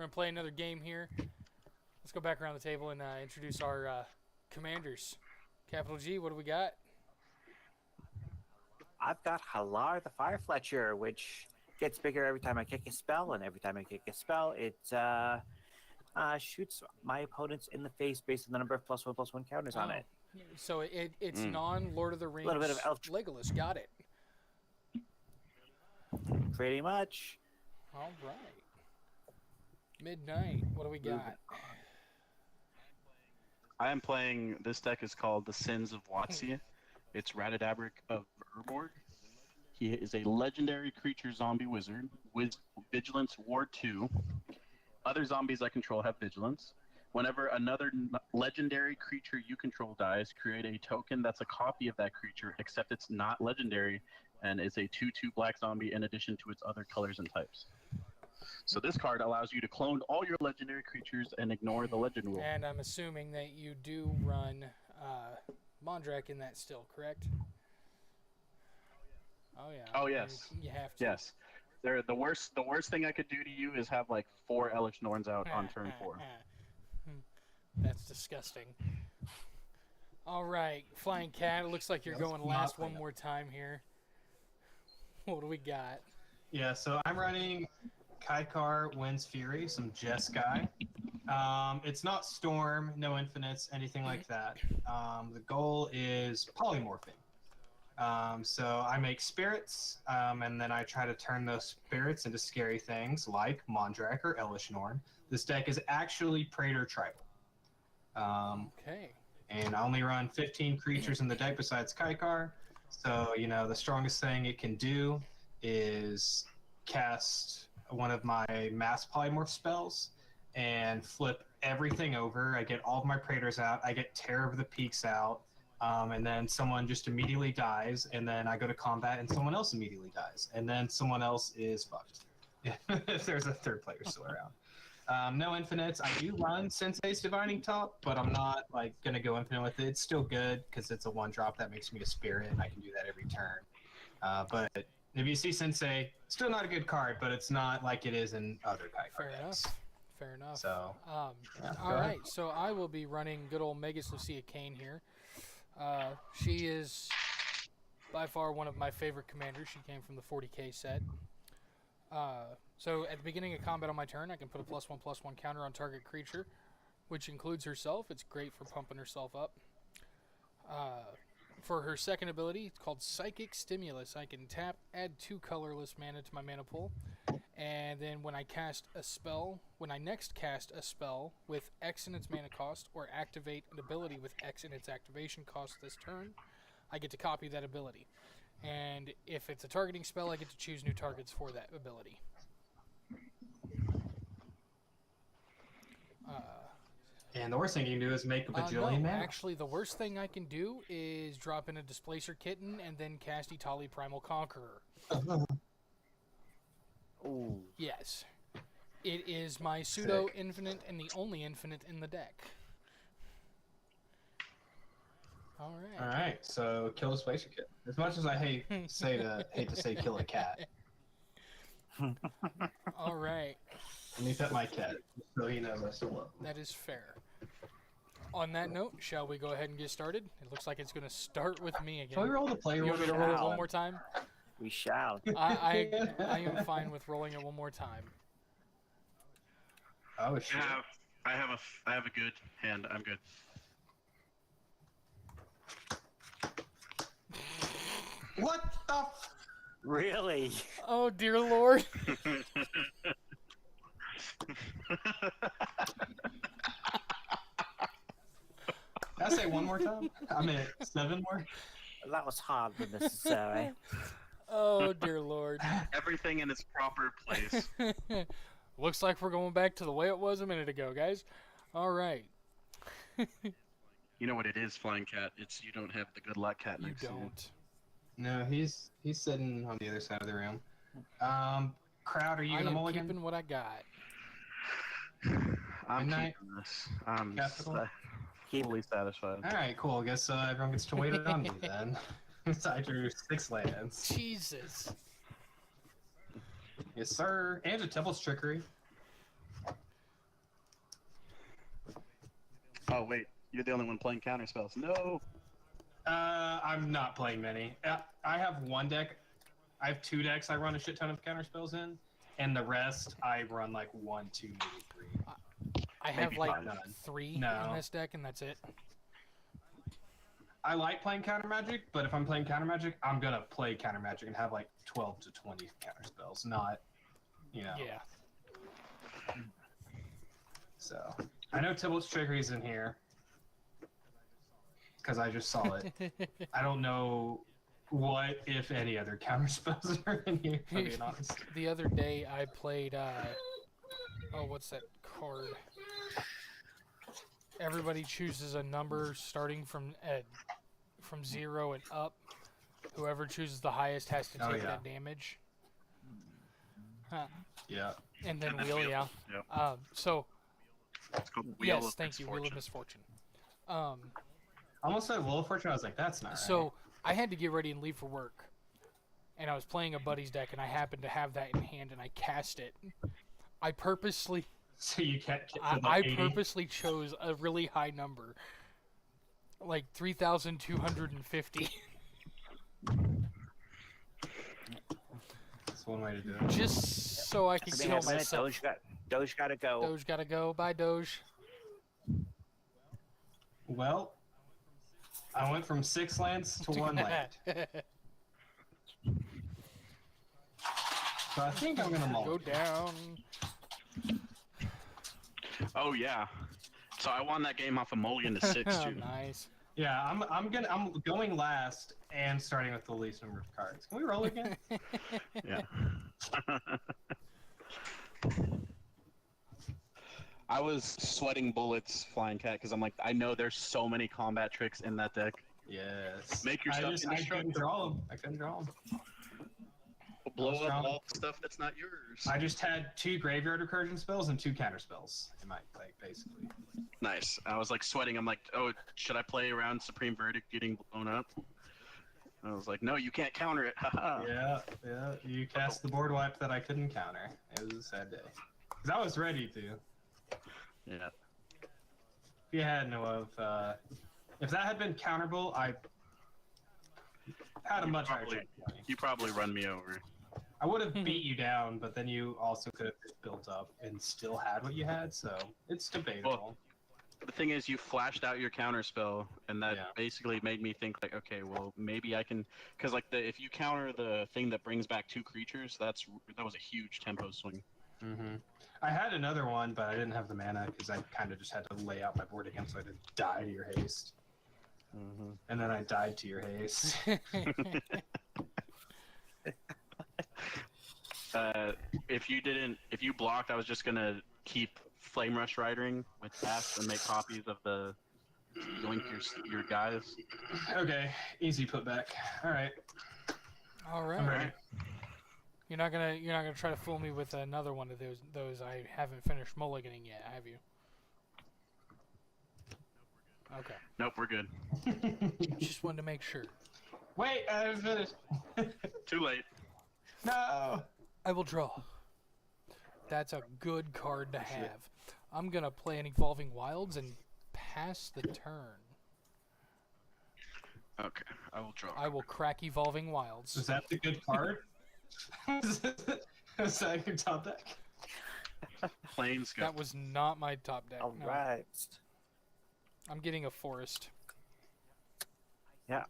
to play another game here. Let's go back around the table and introduce our commanders. Capital G, what do we got? I've got Halar the Fire Fletcher, which gets bigger every time I kick a spell, and every time I kick a spell, it shoots my opponents in the face based on the number of +1/+1 counters on it. So it's non-Lord of the Rings. A little bit of elf. Legolas, got it. Pretty much. All right. Midnight, what do we got? I am playing, this deck is called the Sins of Watsea. It's Ratadrabik of Urborg. He is a legendary creature zombie wizard with Vigilance Ward 2. Other zombies I control have Vigilance. Whenever another legendary creature you control dies, create a token that's a copy of that creature, except it's not legendary, and it's a 2/2 black zombie in addition to its other colors and types. So this card allows you to clone all your legendary creatures and ignore the legend rule. And I'm assuming that you do run Mondrak in that still, correct? Oh yeah. Oh yes. You have to. Yes. The worst thing I could do to you is have like 4 Elish Norns out on turn 4. That's disgusting. All right, Flying Cat. It looks like you're going last one more time here. What do we got? Yeah, so I'm running Kykar, Wind's Fury, some Jeskai. It's not Storm, no Infinites, anything like that. The goal is polymorphing. So I make spirits, and then I try to turn those spirits into scary things like Mondrak or Elish Norn. This deck is actually Praetor Tribal. Okay. And I only run 15 creatures in the deck besides Kykar. So, you know, the strongest thing it can do is cast one of my mass polymorph spells and flip everything over. I get all of my Praetors out. I get Terror of the Peaks out. And then someone just immediately dies. And then I go to combat and someone else immediately dies. And then someone else is fucked. If there's a third player still around. No infinites. I do run Sensei's Divining Top, but I'm not like gonna go infinite with it. It's still good because it's a 1-drop that makes me a spirit, and I can do that every turn. But if you see Sensei, still not a good card, but it's not like it is in other Kykar decks. Fair enough. So, yeah, all right. So I will be running good old Magus Lucea Kane here. She is by far one of my favorite commanders. She came from the 40k set. So at the beginning of combat on my turn, I can put a +1/+1 counter on target creature, which includes herself. It's great for pumping herself up. For her second ability, it's called Psychic Stimulus. I can tap, add 2 colorless mana to my mana pool, and then when I next cast a spell with X in its mana cost, or activate an ability with X in its activation cost this turn, I get to copy that ability. And if it's a targeting spell, I get to choose new targets for that ability. And the worst thing you can do is make a bajillion mana. Actually, the worst thing I can do is drop in a Displacer Kitten and then cast Itali Primal Conqueror. Ooh. Yes. It is my pseudo-infinite and the only infinite in the deck. All right. All right, so kill Displacer Kitten. As much as I hate to say kill a cat. All right. Let me pet my cat, so he knows I still love him. That is fair. On that note, shall we go ahead and get started? It looks like it's going to start with me again. Can we roll the player? You want me to roll it one more time? We shall. I am fine with rolling it one more time. Oh, shit. I have a good hand. I'm good. What the Really? Oh, dear Lord. Can I say one more time? I mean, 7 more? That was hardly necessary. Oh, dear Lord. Everything in its proper place. Looks like we're going back to the way it was a minute ago, guys. All right. You know what it is, Flying Cat? It's you don't have the good luck cat You next to you. don't. No, he's sitting on the other side of the room. Crowd, are you I gonna am mulligan? keeping what I got. I'm Midnight? keeping this. I'm Capital? fully satisfied. All right, cool. I guess everyone gets to wait on me then. So I drew 6 lands. Jesus. Yes, sir. And a Temple's Trickery. Oh wait, you're the only one playing counter spells. No. I'm not playing many. I have one deck. I have 2 decks I run a shit ton of counter spells in, and the rest I run like 1, 2, maybe 3. I have Maybe like five. 3 No. in this deck, and that's it. I like playing counter magic, but if I'm playing counter magic, I'm gonna play counter magic and have like 12 to 20 counter spells, not, you know. Yeah. So I know Tybalt's Trickery's in here because I just saw it. I don't know what, if any, other counter spells are in here. If I'm being honest. The other day I played. Oh, what's that card? Everybody chooses a number starting from 0 and up. Whoever chooses the highest has to Oh, take yeah. that damage. Huh. Yeah. And then And then wheel, wheel, yeah. yeah. So It's called Wheel yes, of thank you, Wheel of Misfortune. Misfortune. Almost said Wheel of Fortune. I was like, that's not right. So I had to get ready and leave for work, and I was playing a buddy's deck, and I happened to have that in hand, and I cast it. I purposely, So you can't get to I like 80. purposely chose a really high number, like 3,250, That's one way to do it. just so I could I kill mean, a minute, myself. Doge gotta go. Doge gotta go. Bye, Doge. Well, I went from 6 lands to 1 land. So I think I'm gonna Go mulligan. down. Oh yeah. So I won that game off a mulligan to 6 too. Nice. Yeah, I'm going last and starting with the least number of cards. Can we roll again? Yeah. I was sweating bullets flying cat because I'm like, I know there's so many combat tricks in that deck. Yes. Make yourself I couldn't indestructible. draw them. I couldn't draw them. Blow was up wrong. all the stuff that's not yours. I just had 2 graveyard recursion spells and 2 counter spells in my deck, basically. Nice. I was like sweating. I'm like, oh, should I play around Supreme Verdict getting blown up? I was like, no, you can't counter it. Haha. Yeah. You cast the board wipe that I couldn't counter. It was a sad day. 'Cause I was ready to. Yeah. If you had no of, if that had been counterable, I had a much higher chance of winning. You probably run me over. I would have beat you down, but then you also could have built up and still had what you had, so it's debatable. Well, the thing is, you flashed out your counter spell, and that Yeah. basically made me think like, okay, well, maybe I can, because like if you counter the thing that brings back 2 creatures, that was a huge tempo swing. Mm-hmm. I had another one, but I didn't have the mana because I kind of just had to lay out my board again so I didn't die to your haste. Mm-hmm. And then I died to your haste. If you blocked, I was just gonna keep Flame Rush Riding with cast and make copies of the yoink your guys. Okay, easy putback. All right, All I'm ready. right. You're not gonna try to fool me with another one of those I haven't finished mulliganing yet, have you? Okay. Nope, we're good. Just wanted to make sure. Wait, I haven't finished. Too late. No. I will draw. That's a good card to have. I'm gonna play an Evolving Wilds and pass the turn. Okay, I will draw. I will crack Evolving Wilds. Is that the good card? Is that your top deck? Planes go. That was not my top deck. All no. right. I'm getting a forest. Yeah.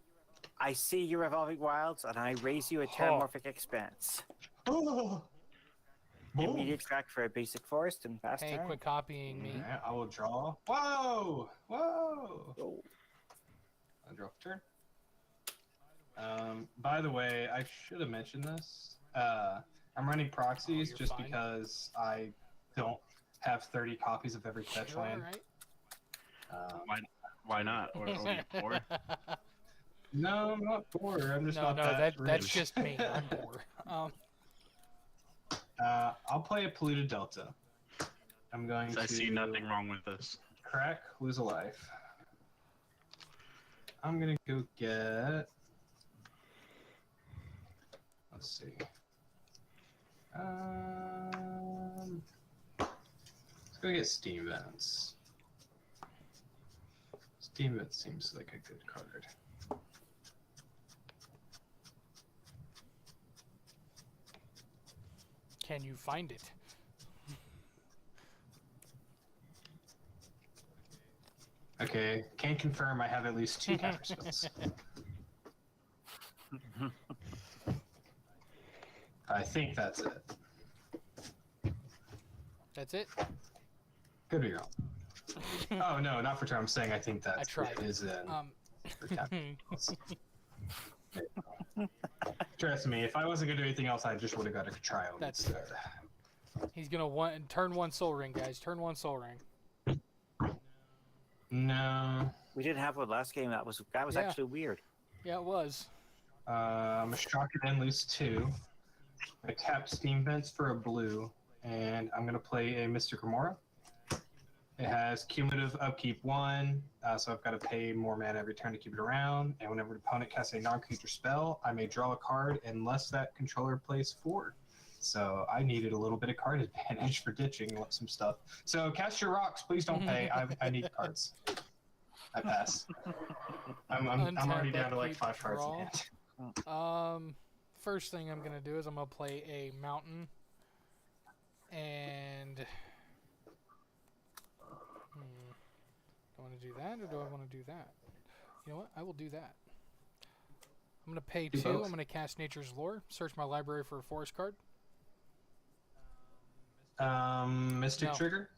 I see your Evolving Wilds, and I raise you a Terramorphic Expanse. Oh. Immediate track for a basic forest and fast Hey, turn. quit copying me. Yeah, I will draw. Whoa! Whoa! Oh. I draw for turn. By the way, I should have mentioned this. I'm running proxies you're just fine. because I don't have 30 copies of every fetch You're land. alright. Why not? Or four? No, I'm not poor. I'm just No, not that that's rich. just me. I'm poor. I'll play a polluted delta. I'm going to I see nothing wrong with this. crack, lose a life. I'm gonna go get. Let's see. Let's go get Steam Vents. Steam seems like a good card. Can you find it? Okay, can confirm I have at least 2 counter spells. I think that's it. That's it? Could be wrong. Oh no, not for turn. I'm saying I think I that's tried. it is in. Um, For counter spells. Trust me, if I wasn't gonna do anything else, I just would have got a trial. That's instead. he's gonna turn 1 Soul Ring, guys. Turn 1 Soul Ring. No. We didn't have one last game. That was Yeah. actually weird. Yeah, it was. I'm a shock it and lose 2. I tap Steam Vents for a blue, and I'm gonna play a Mystic Remora. It has cumulative upkeep 1, so I've got to pay more mana every turn to keep it around. And whenever an opponent casts a non-creature spell, I may draw a card unless that controller plays 4. So I needed a little bit of card advantage for ditching some stuff. So cast your rocks, please don't pay. I need cards. I pass. I'm already down to like 5 cards in hand. First thing I'm gonna do is I'm gonna play a mountain, and do I want to do that or do I want to do that? You know what? I will do that. I'm gonna pay 2. both. I'm gonna cast Nature's Lore. Search my library for a forest card. Mystic No. Trigger.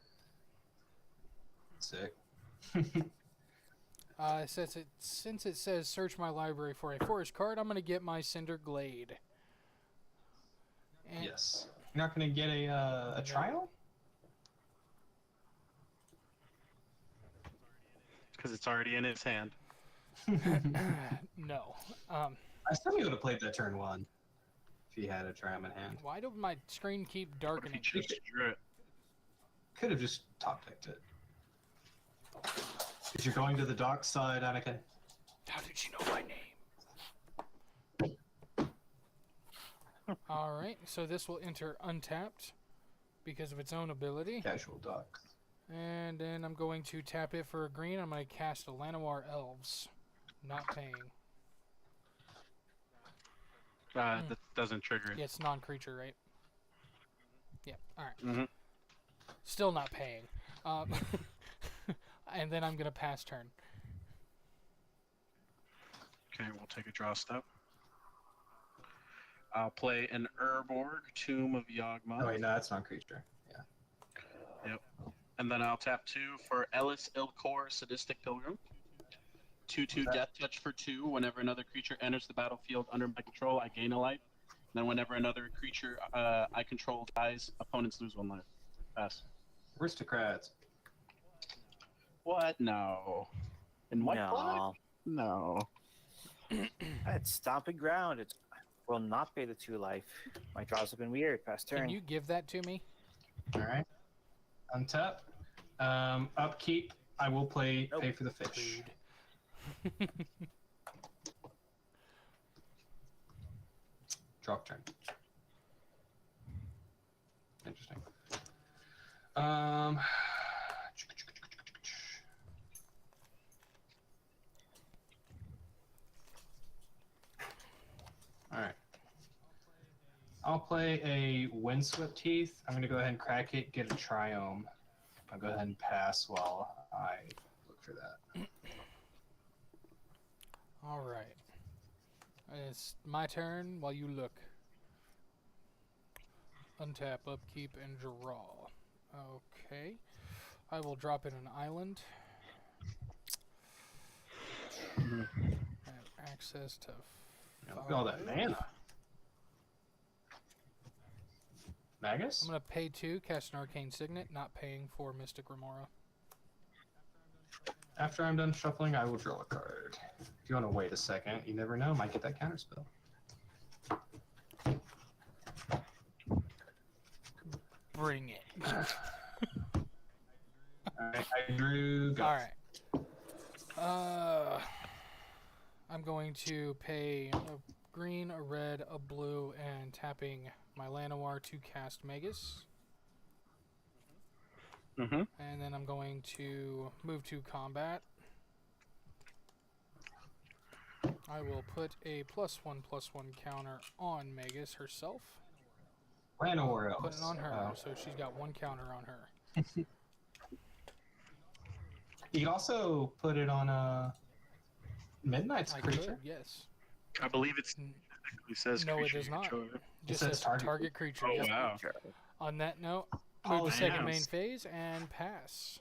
Sick. Since it says search my library for a forest card, I'm gonna get my Cinder Glade. And Yes. You're not gonna get a trial? Because it's already in his hand. no. I still would have played that turn 1 if he had a trial in hand. Why don't my screen keep If darkening? you just drew it. Could have just top decked it. Because you're going to the dock side, Anakin. How did you know my name? Alright, so this will enter untapped because of its own ability. Casual dock. And then I'm going to tap it for a green. I'm going to cast a Llanowar Elves. Not paying. That doesn't trigger it. Yeah, it's non-creature, right? Yeah, alright. Mhm. Still not paying. And then I'm going to pass turn. Okay, we'll take a draw step. I'll play an Urborg, Tomb of Yawgmoth. Oh wait, no, that's not creature. Yeah. And then I'll tap 2 for Ellis Ilkor, Sadistic Pilgrim. 2/2 Okay. Death Touch for 2. Whenever another creature enters the battlefield under my control, I gain a life. Then whenever another creature I control dies, opponents lose 1 life. Pass. Aristocrats. What? No. In white black? No, No. it's stomping ground. It will not pay the 2 life. My draws have been weird. Past turn. Can you give that to me? Alright. Untap. Upkeep. I will play Nope. pay for the fish. Rude. Drop turn. Interesting. Alright. I'll play a Windswept Teeth. I'm going to go ahead and crack it, get a Triome. I'll go ahead and pass while I look for that. Alright. It's my turn while you look. Untap, upkeep, and draw. Okay. I will drop in an island. Have access to. Look at all that mana. Magus? I'm going to pay 2, cast an Arcane Signet, not paying for Mystic Remora. After I'm done shuffling, I will draw a card. If you want to wait a second, you never know, might get that counterspell. Bring it. Alright, I drew. Go. Alright. I'm going to pay a green, a red, a blue, and tapping my Llanowar to cast Magus. Mm-hmm. And then I'm going to move to combat. I will put a +1/+1 counter on Magus herself. Or else. Put it on her, Oh. so she's got 1 counter on her. You can also put it on a Midnight's I creature. could, yes. I believe it N- says No, it creature does you not. control. Just says says target creature. Oh, Yep. wow. On that note, Oh, move to second damn. main phase and pass.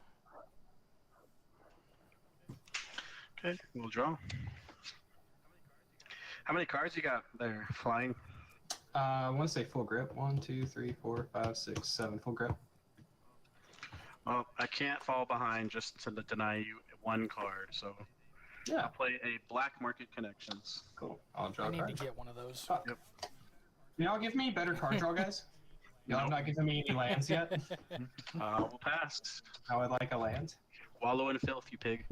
Okay, we'll draw. How many cards you got there flying? I want to say full grip. 1, 2, 3, 4, 5, 6, 7. Full grip. Well, I can't fall behind just to deny you 1 card, so Yeah. I'll play a Black Market Connections. Cool. I'll draw I a need card. to get one of those. Fuck. Yep. Y'all give me better card draw, guys. Y'all have Nope. not given me any lands yet. We'll pass. I would like a land. Wallow in filth, you pig.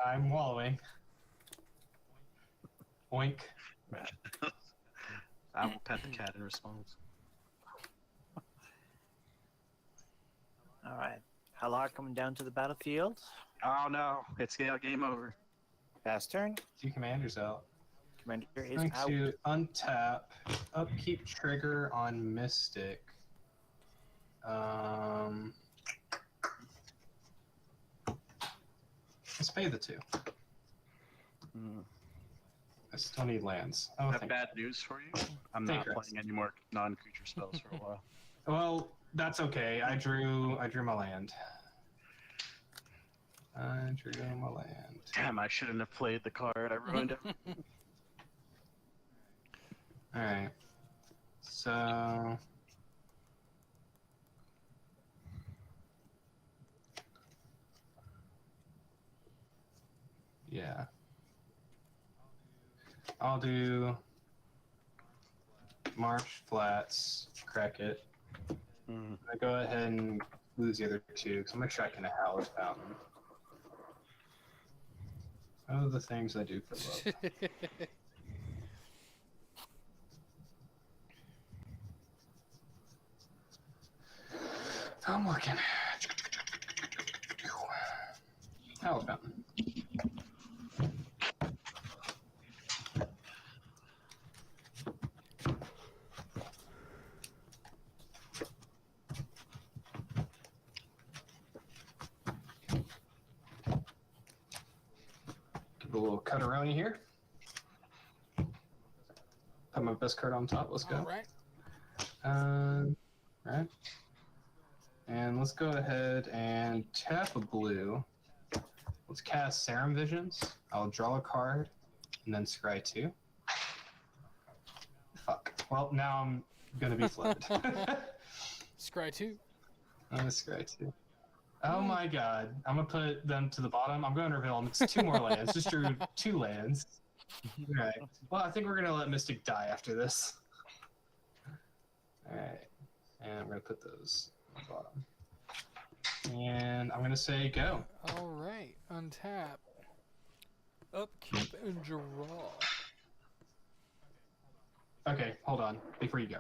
I'm wallowing. Oink. I will pet the cat in response. All right. Halar coming down to the battlefield. Oh no, it's game over. Pass turn. 2 commanders out. Commander is Going out. to untap, upkeep trigger on Mystic. Let's pay the 2. Hmm. I still need lands. I Oh, have thank bad news for you. I'm Thank not you. playing any more non-creature spells for a while. Well, that's okay. I drew my land. I drew my land. Damn, I shouldn't have played the card. I ruined it. Alright. So yeah. I'll do March Flats, crack it. Mm. I go ahead and lose the other 2 because I'm gonna track in a Halar Fountain. Oh, the things I do for love. I'm looking. Halar Fountain. Give it a little cutteroni here. Put my best card on top. Let's go. All right. Right. And let's go ahead and tap a blue. Let's cast Serum Visions. I'll draw a card and then scry 2. Fuck. Well, now I'm gonna be flooded. Scry 2. I'm gonna scry 2. Oh my god. I'm gonna put them to the bottom. I'm going to reveal them. It's 2 more lands. Just drew 2 lands. Alright. Well, I think we're gonna let Mystic die after this. Alright. And I'm gonna put those on the bottom. And I'm gonna say go. All right. Untap. Upkeep and draw. Okay, hold on. Before you go.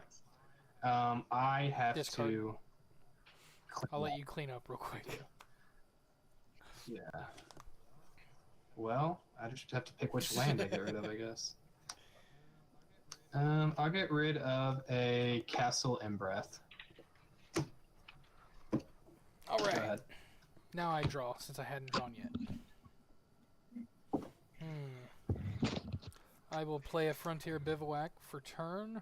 I have Discard. to I'll let you clean up real quick. Yeah. Well, I just have to pick which land I get rid of, I guess. I'll get rid of a Castle Embreath. All Go right. ahead. Now I draw since I hadn't drawn yet. I will play a Frontier Bivouac for turn.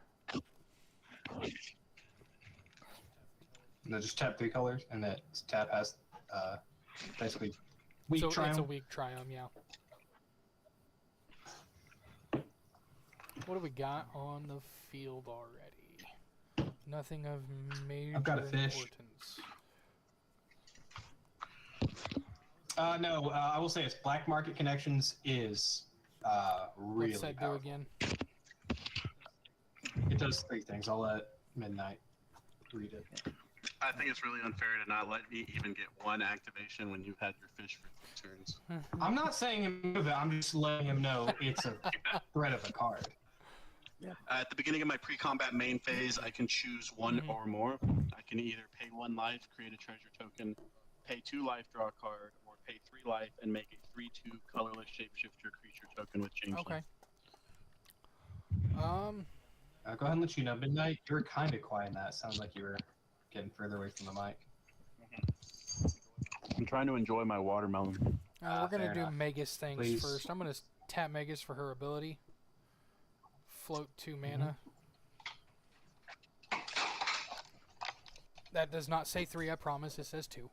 No, just tap 3 colors, and that tap has basically weak So triumph. it's a weak triumph, yeah. What do we got on the field already? Nothing of major I've got a fish. importance. No, I will say it's Black Market Connections is really What's that do powerful. again? It does 3 things. I'll let Midnight read it. I think it's really unfair to not let me even get 1 activation when you've had your fish for 3 turns. I'm not saying him move it. I'm just letting him know it's a threat of a card. At the beginning of my pre-combat main phase, I can choose 1 Mhm. or more. I can either pay 1 life, create a treasure token, pay 2 life, draw a card, or pay 3 life and make a 3/2 colorless shapeshifter creature token with change Okay. life. Go ahead and let you know. Midnight, you were kind of quiet in that. Sounded like you were getting further away from the mic. I'm trying to enjoy my watermelon. We're gonna fair do enough. Magus things Please. first. I'm gonna tap Magus for her ability. Float 2 mana. That does not say 3, I promise. It says 2.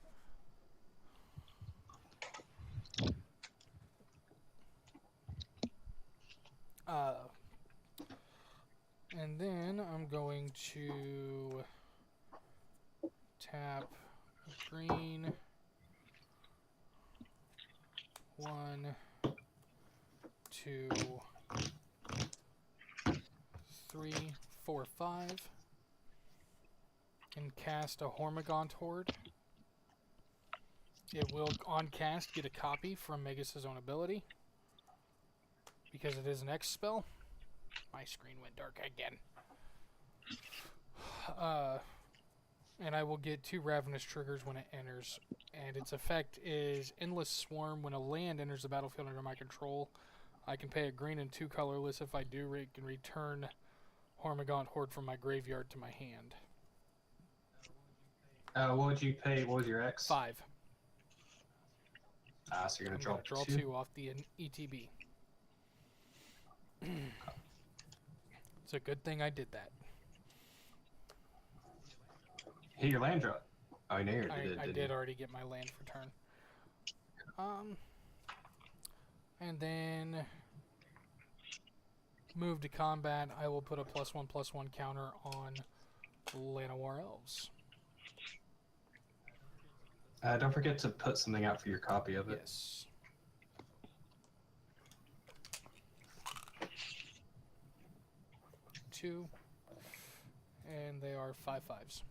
And then I'm going to tap green. 1, 2, 3, 4, 5. And cast a Hormigaunt Horde. It will, on cast, get a copy from Magus' own ability. Because it is an X spell. My screen went dark again. And I will get 2 Ravenous triggers when it enters. And its effect is Endless Swarm. When a land enters the battlefield under my control, I can pay a green and 2 colorless. If I do, I can return Hormigaunt Horde from my graveyard to my hand. What would you pay? What was your X? 5. So you're I'm gonna draw 2 off the ETB. It's a good thing I did that. Hit your land drop. Oh, I know you did. I did already get my land for turn. And then move to combat. I will put a +1/+1 counter on Llanowar Elves. Don't forget to put something out for your copy of it. Yes. Two, and they are 5/5s.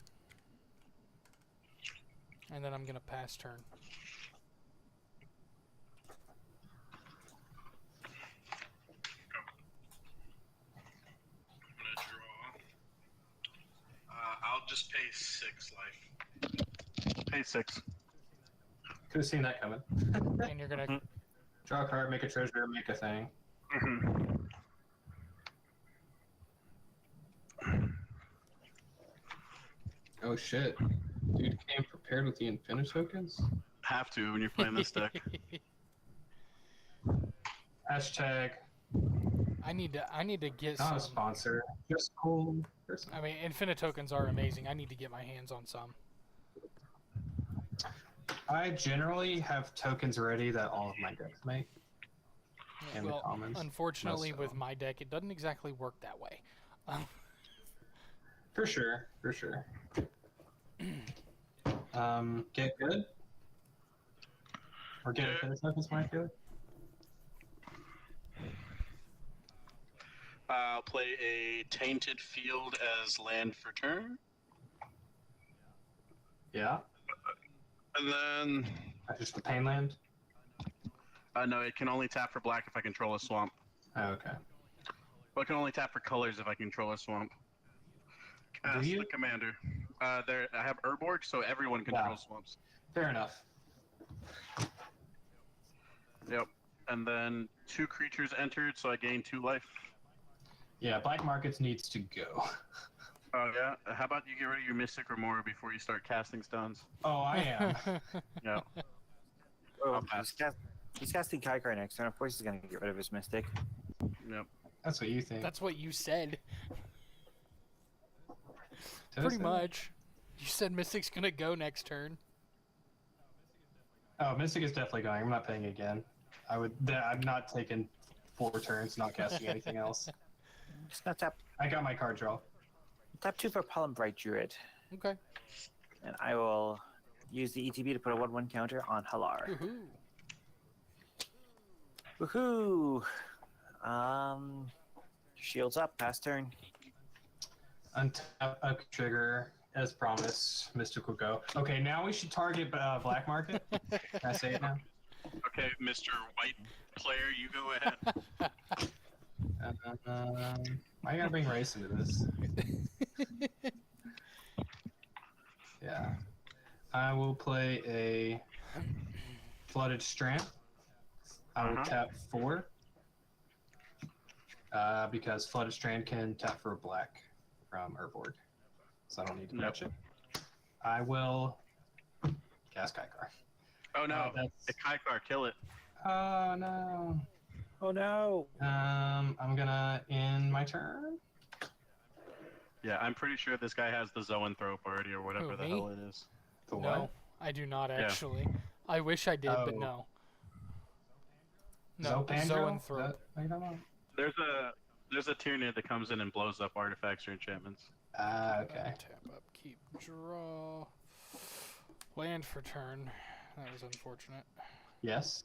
And then I'm gonna pass turn. I'm gonna draw. I'll just pay 6 life. Pay 6. Could have seen that coming. And you're gonna Draw a card, make a treasure, make a thing. Oh shit. Dude came prepared with the Infinite tokens? Have to when you're playing this deck. Hashtag I need to get not a some. sponsor. Just cool person. I mean, Infinite tokens are amazing. I need to get my hands on some. I generally have tokens ready that all of my decks make. And the Well, commons. unfortunately, Most of with them. my deck, it doesn't exactly work that way. For sure, for sure. Get good? Or get Infinite tokens, might good? I'll play a Tainted Field as land for turn. Yeah. And then... Just the pain land? no, it can only tap for black if I control a swamp. Oh, okay. Well, it can only tap for colors if I control a swamp. Cast you? the commander. I have Urborg, so everyone controls swamps. Fair enough. Yep. And then 2 creatures entered, so I gain 2 life. Yeah, black markets needs to go. Oh, yeah? How about you get rid of your Mystic Remora before you start casting stones? Oh, I am. Yeah. Oh, I'll pass. he's casting Kykar next turn. Of course, he's gonna get rid of his Mystic. Yep. That's what you think. That's what you said. Did I Pretty say that? much. You said Mystic's gonna go next turn. Oh, Mystic is definitely going. I'm not paying again. I'm not taking 4 turns, not casting anything else. Just gonna tap I got my card draw. 2 for Pollen Bright Druid, Okay. and I will use the ETB to put a 1/1 counter on Halar. Woohoo! Woohoo! Shields up. Pass turn. Untap a trigger, as promised. Mystic will go. Okay, now we should target black market. Can I say it now? Okay, Mr. White player, you go ahead. I gotta bring race into this. Yeah. I will play a Flooded Strand. I will tap 4. Because Flooded Strand can tap for a black from Urborg. So I don't need to Nope. touch it. I will cast Kykar. Oh no! that's- The Kykar, kill it. Oh no. Oh no! I'm gonna end my turn. Yeah, I'm pretty sure this guy has the Zoanthrope already, or whatever Who, the me? hell it is. The No, what? I do not actually. I wish I did, but Oh. no. No, Zopandro? Zoanthrope. I don't know. There's a Tyranid that comes in and blows up artifacts or enchantments. Okay. Tap up, keep, draw. Land for turn. That was unfortunate. Yes.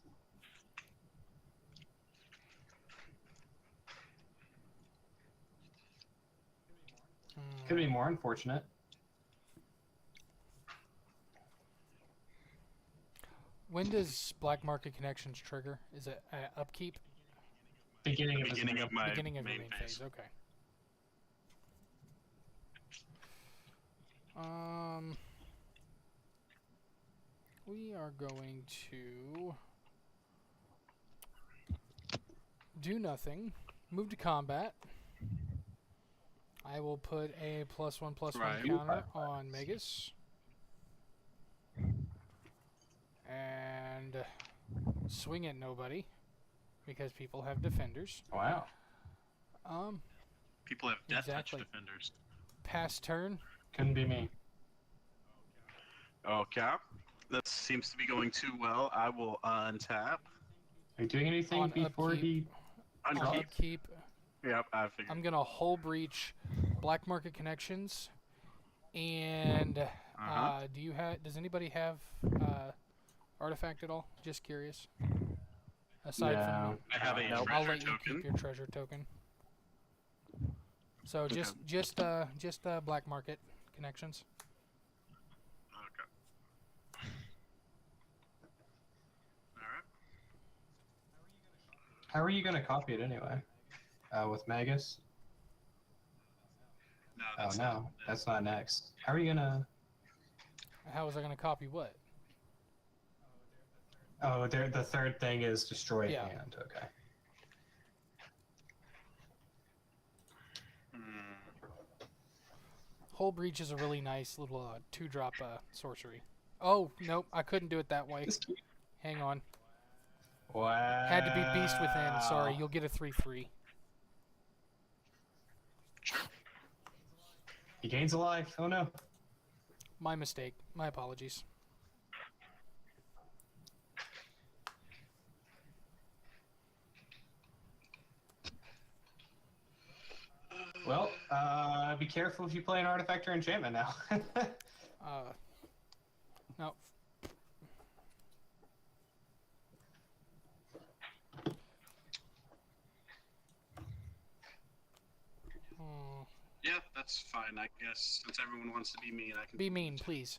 Could be more unfortunate. When does Black Market Connections trigger? Is it upkeep? Beginning of Beginning of my Beginning of your main main phase. phase. Okay. We are going to do nothing. Move to combat. I will put a +1/+1 Right. counter on Magus. And swing at nobody because people have defenders. Wow. People have death Exactly. touch defenders. Pass turn. Couldn't be me. Okay. That seems to be going too well. I will untap. Are you doing anything On before upkeep. he? On Unkeep. upkeep. Yep, I figured. I'm gonna Hull Breach Black Market Connections. And do you have? Does anybody have artifact at all? Just curious. Aside No. from me. I have a Nope. I'll treasure let you token. keep your treasure token. So Okay. just Black Market Connections. Okay. Alright. How are you gonna copy it anyway? With Magus? No, Oh that's no, not- that's not next. How are you gonna? How was I gonna copy what? Oh, the third thing is destroy Yeah. hand. Okay. Hull Breach is a really nice little 2-drop sorcery. Oh nope, I couldn't do it that way. Hang on. Wow. Had to be Beast Within. Sorry, you'll get a 3/3. He gains a life. Oh no. My mistake. My apologies. Well, be careful if you play an artifact or enchantment now. No. Yeah, that's fine, I guess. Since everyone wants to be mean, I can Be mean, please.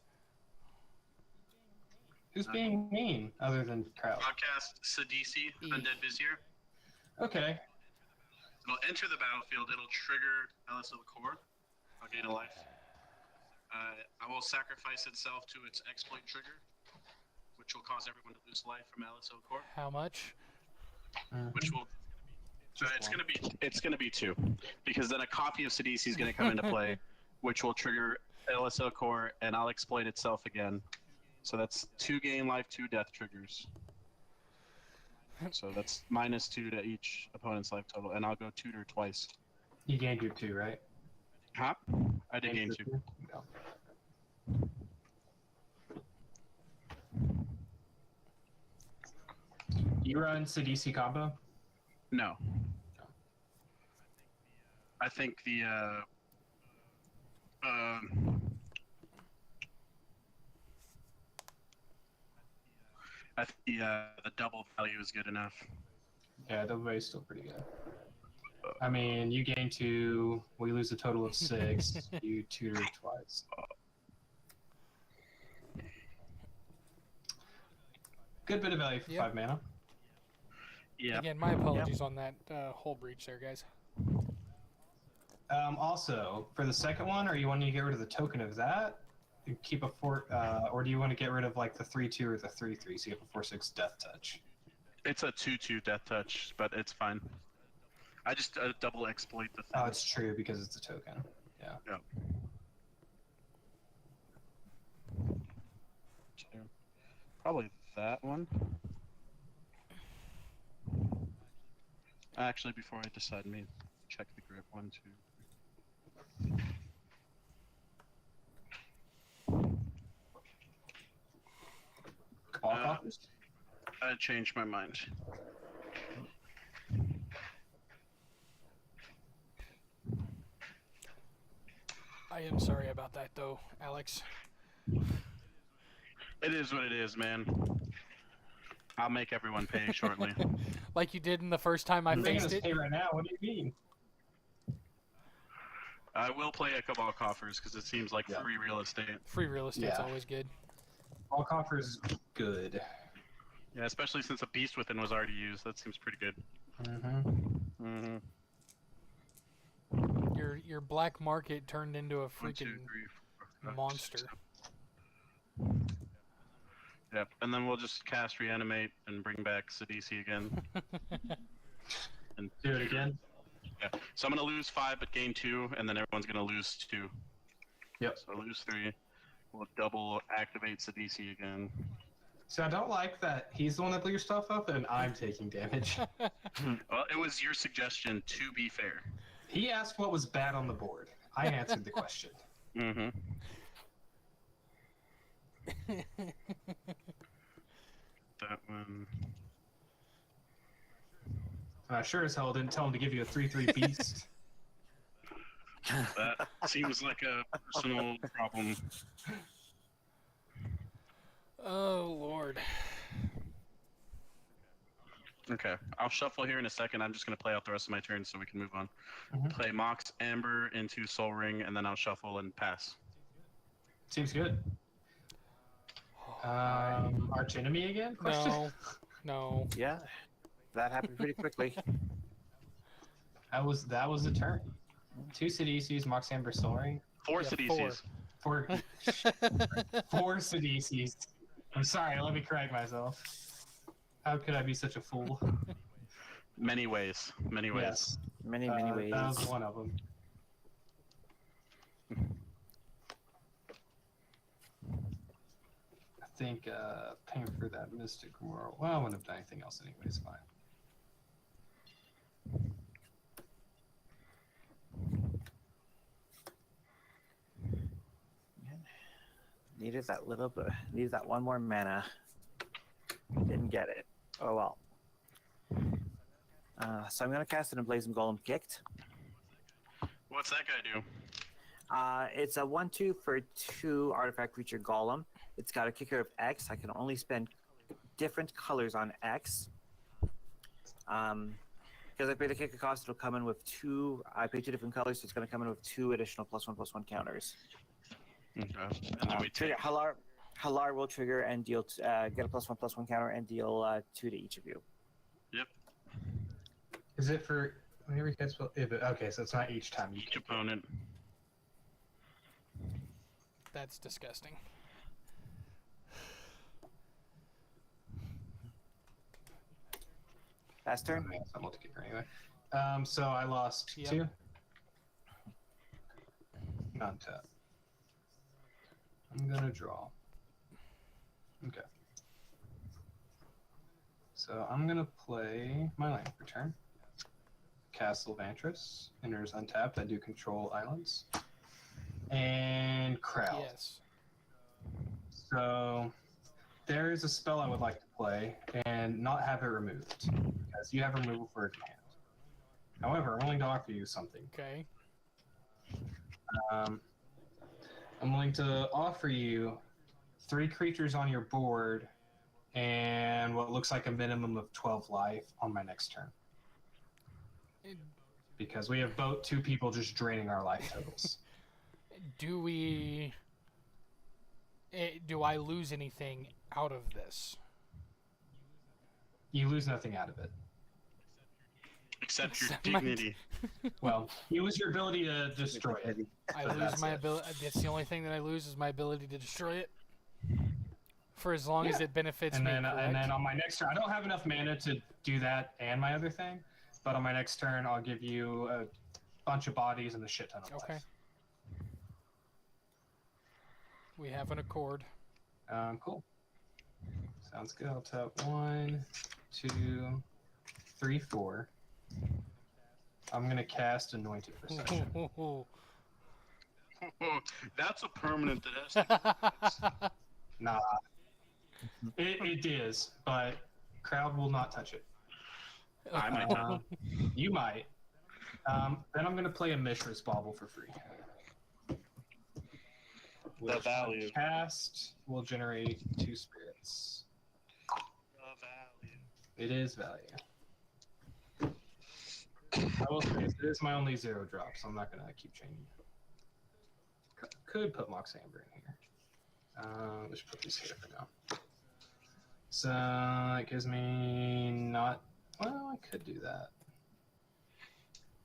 Who's being mean other than Kraut? broadcast Sidisi, E. Undead Vizier. Okay. It'll enter the battlefield. It'll trigger LSL Core. I'll gain a life. I will sacrifice itself to its exploit trigger, which will cause everyone to lose life from LSL Core. How much? Which will. It's gonna be 2, because then a copy of Sidisi is gonna come into play, which will trigger LSL Core, and I'll exploit itself again. So that's 2 gain life, 2 death triggers. So that's -2 to each opponent's life total, and I'll go tutor twice. You gained your 2, right? Huh? I did gain 2. No. You run Sidisi combo? No. I think the the double value is good enough. Yeah, the way is still pretty good. I mean, you gain 2, we lose a total of 6, you tutor twice. Good bit of value for Yep. 5 mana. Yeah. Again, my apologies on that Hull Breach there, guys. Also, for the second one, are you wanting to get rid of the token of that? And keep a 4, or do you want to get rid of like the 3/2 or the 3/3 so you have a 4/6 death touch? It's a 2/2 death touch, but it's fine. I just double exploit the thing. Oh, it's true because it's a token. Yeah. Yeah. Probably that one. Actually, before I decide, let me check the grip. 1, 2. All coffers? I changed my mind. I am sorry about that, though, Alex. It is what it is, man. I'll make everyone pay shortly. Like you did in the first time I I'm making faced us it. pay right now. What do you mean? I will play a Cabal Coffers because it seems like Yeah. free real estate. Free real estate's Yeah. always good. All coffers good. Yeah, especially since a Beast Within was already used. That seems pretty good. Mm-hmm. Mm-hmm. Your black market turned into a 1, 2, 3, freaking 4, 5, monster. 6, 7. Yep, and then we'll just cast Reanimate and bring back Sidisi again. And Do it again. Yeah. So I'm gonna lose 5 but gain 2, and then everyone's gonna lose 2. Yep. So lose 3. We'll double activate Sidisi again. So I don't like that he's the one that blew your stuff up and I'm taking damage. Well, it was your suggestion, to be fair. He asked what was bad on the board. I answered the question. Mm-hmm. That one. And I sure as hell didn't tell him to give you a 3/3 beast. That seems like a personal problem. Oh, Lord. Okay, I'll shuffle here in a second. I'm just going to play out the rest of my turn so we can move on. Mhm. Play Mox Amber into Soul Ring, and then I'll shuffle and pass. Seems good. Arch enemy again? Question? No. No. Yeah, that happened pretty quickly. That was the turn. 2 Sidisi's, Mox Amber Soaring. 4 Yeah, Sidisi's. 4 Sidisi's. I'm sorry, let me correct myself. How could I be such a fool? Many ways. Many ways. Yes. Many ways. That was one of them. I think paying for that Mystic World. Well, I wouldn't have done anything else anyways. Fine. Needed that little bit. Needed that one more mana. Didn't get it. Oh well. So I'm gonna cast an Emblazoned Golem Kicked. What's that guy do? It's a 1/2 for 2 artifact creature golem. It's got a kicker of X. I can only spend different colors on X. Because I pay the kicker cost, it'll come in with 2. I pay 2 different colors, so it's going to come in with 2 additional +1/+1 counters. Okay. And then we Trigger take. Halar will trigger and deal get a +1/+1 counter and deal 2 to each of you. Yep. Is it for whenever you guys will? Okay, so it's not each time you Each opponent. That's disgusting. Last turn. I'm about to kick her anyway. So I lost Yep. 2. Not tap. I'm gonna draw. Okay. So I'm gonna play my land for turn. Castle Vantress enters untapped. I do control islands. And crowd. Yes. So there is a spell I would like to play and not have it removed because you have removal for a command. However, I'm willing to offer you something. Okay. I'm willing to offer you 3 creatures on your board and what looks like a minimum of 12 life on my next turn. Because we have both 2 people just draining our life totals. Do we... do I lose anything out of this? You lose nothing out of it. Except your Except my- dignity. Well, you lose your ability to destroy it. I So lose that's my it. ability. That's the only thing that I lose is my ability to destroy it. For as long as Yeah. it benefits And me, then, correct? and then on my next turn, I don't have enough mana to do that and my other thing. but on my next turn, I'll give you a bunch of bodies and a shit ton of Okay. life. We have an accord. Cool. Sounds good. I'll tap 1, 2, 3, 4. I'm gonna cast Anointed Procession. That's a permanent that has to Nah, it is, but crowd will not touch it. I might You might. Then I'm gonna play a Mishra's Bauble for free. Which value. when cast will generate 2 spirits. It is value. I will say it is my only 0 drop, so I'm not gonna keep changing. Could put Mox Amber in here. Let's put these here for now. So it gives me not. Well, I could do that.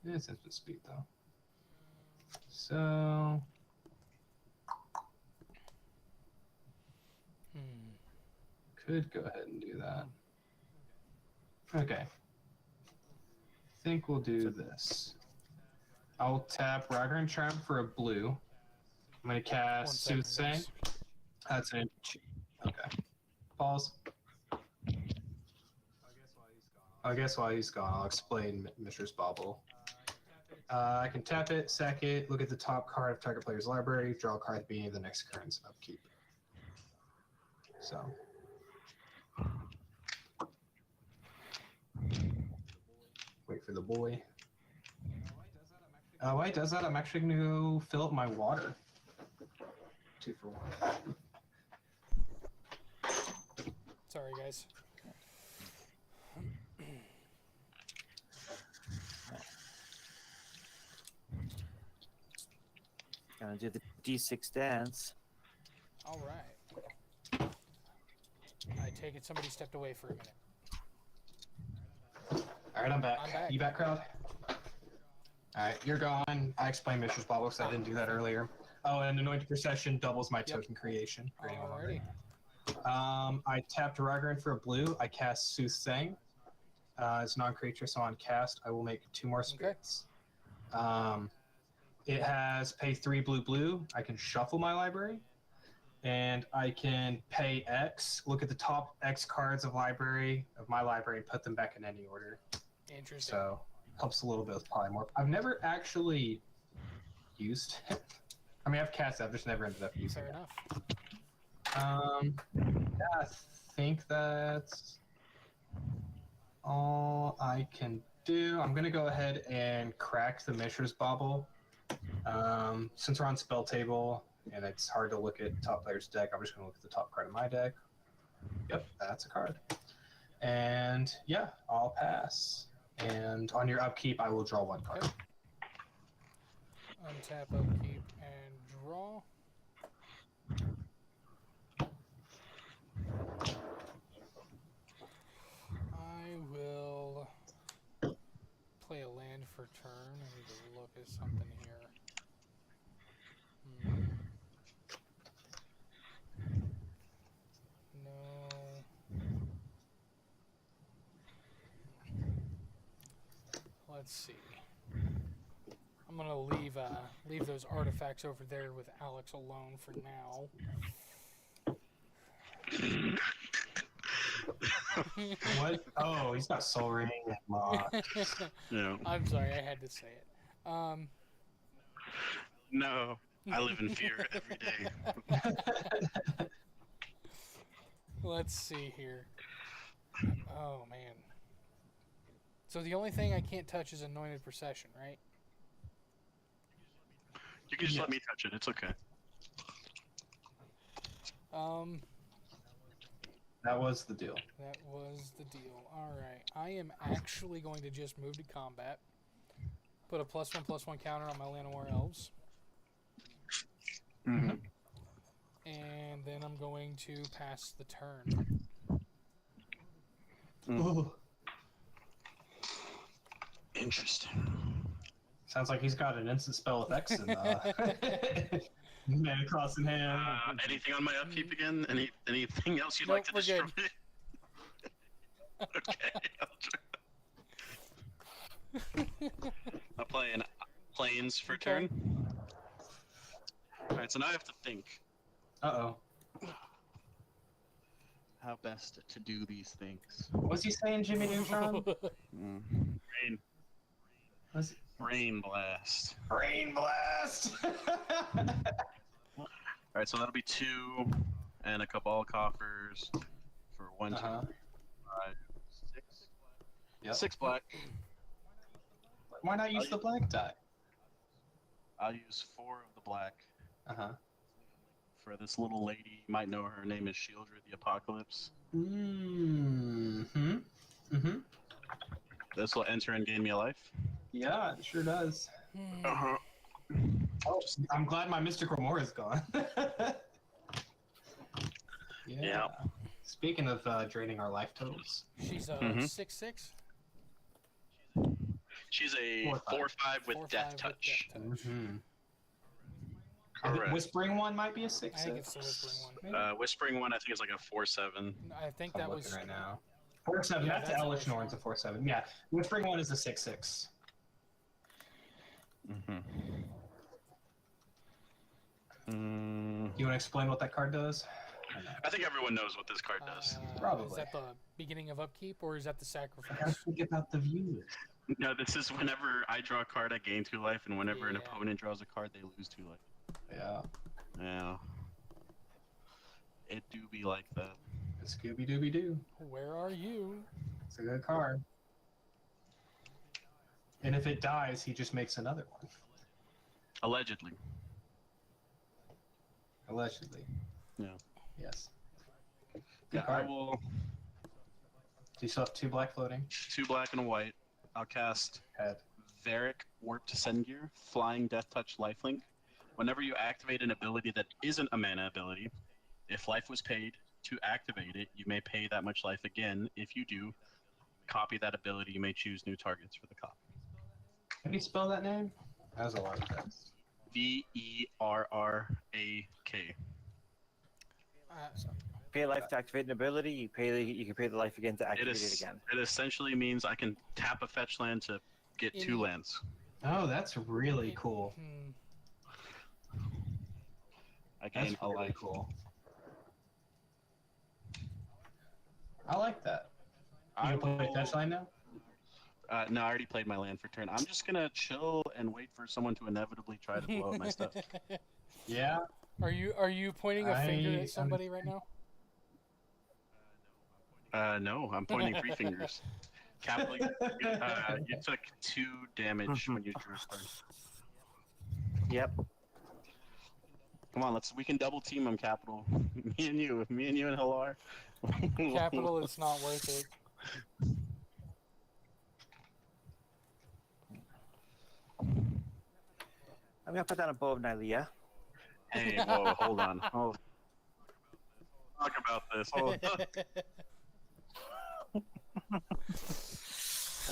It's instant speed though. So could go ahead and do that. Okay. I think we'll do this. I'll tap Rider and Charm for a blue. I'm gonna cast Soothsaying. That's an okay. Pause. I guess while he's gone, I'll explain Mishra's Bauble. I can tap it, sack it, look at the top card of target player's library, draw a card at the beginning of the next turn's upkeep. So. Wait for the boy. While he does that, I'm actually going to fill up my water. 2 for 1. Sorry, guys. Gonna do the D6 dance. All right. I take it somebody stepped away for a minute. Alright, I'm back. I'm back. You back, crowd? Alright, you're gone. I explained Mishra's Bauble because I didn't do that earlier. Oh, and Anointed Procession doubles my token creation. For anyone wondering. I tapped Ragran for a blue. I cast Soothsaying. It's non-creature, so on cast, I will make 2 more spirits. It has pay 3 blue. I can shuffle my library. And I can pay X, look at the top X cards of my library, and put them back in any order. Interesting. So, helps a little bit with polymorph. I've never actually used it. I mean, I've cast it, I've just never ended up using Fair it. enough. Yeah, I think that's all I can do. I'm going to go ahead and crack the Mishra's Bauble. Since we're on spell table, and it's hard to look at top player's deck, I'm just going to look at the top card of my deck. Yep, that's a card. And yeah, I'll pass. And on your upkeep, I will draw 1 card. Okay. Untap, upkeep, and draw. I will play a land for turn. I need to look at something here. No. Let's see. I'm gonna leave those artifacts over there with Alex alone for now. What? Oh, he's got Soul Ring and Lock. Yeah. I'm sorry, I had to say it. No, I live in fear every day. Let's see here. Oh man. So the only thing I can't touch is Anointed Procession, right? You can just let me touch it. It's okay. That was the deal. That was the deal. Alright. I am actually going to just move to combat. Put a +1/+1 counter on my Llanowar Elves. Mm-hmm. And then I'm going to pass the turn. Ooh. Interesting. Sounds like he's got an instant spell with X and man cross in hand. Anything on my upkeep again? Anything else you'd Nope, like to we're destroy? good. Okay. gains for Okay. turn. Alright, so now I have to think Uh-oh. how best to do these things. What's he saying, Jimmy Neutron? Brain, What's it? brain blast. Brain blast! Alright, so that'll be 2 and a couple all coffers for 1, 2, Uh-huh. 5, 6. Yep. 6 black. Why not use the black die? I'll use 4 of the black Uh-huh. for this little lady. You might know her name is Shieldred the Apocalypse. Mm-hmm. Mm-hmm. This will enter and gain me a life. Yeah, it sure does. Uh-huh. Oh, I'm glad my Mystical Remora is gone. Yeah. Speaking of draining our life totals. She's a Mhm. 6/6. She's a 4/5. 4/5 with 4/5 Death Touch. Mm-hmm. Correct. Whispering one might be a I 6/6. think it's the whispering one. Maybe? Whispering one, I think, is like a 4/7. I think I'm that looking was right now. 4/7. Yeah, That's that's a Elish Norn's a Whispering. 4/7. Yeah, Whispering one is a 6/6. Mm-hmm. You want to explain what that card does? I think everyone knows what this card does. Is Probably. that the beginning of upkeep or is that the I gotta sacrifice? think about the viewers. No, this is whenever I draw a card, I gain 2 life, and whenever an Yeah. opponent draws a card, they lose 2 life. Yeah, Yeah. It do be like that. Scooby Dooby Doo. Where are you? It's a good card. And if it dies, he just makes another one. Allegedly. Allegedly. Yeah. Yes. Good Yeah, I card. will. Do you still have 2 black floating? 2 black and a white. I'll cast Head. Varric Warp to Sendgear, Flying Death Touch Lifelink. Whenever you activate an ability that isn't a mana ability, if life was paid to activate it, you may pay that much life again. If you do, copy that ability. You may choose new targets for the copy. How do you spell that name? That was a lot of text. Verrak. Pay life to activate an ability. You can pay the life again to activate it again. It essentially means I can tap a fetch land to get In- 2 lands. Oh, that's really cool. I That's gain a really life. cool. I like that. You I can play will- fetch line now? No, I already played my land for turn. I'm just gonna chill and wait for someone to inevitably try to blow up my stuff. Yeah. Are you pointing a finger at somebody right now? No, I'm pointing 3 fingers. Capital, you took 2 damage when you drew a card. Yep. Come on, we can double team them, Capital. me and you and Halar. Capital, it's not worth it. I'm gonna put down a bow of Nylea. Hey, whoa, hold on. Oh, talk about this.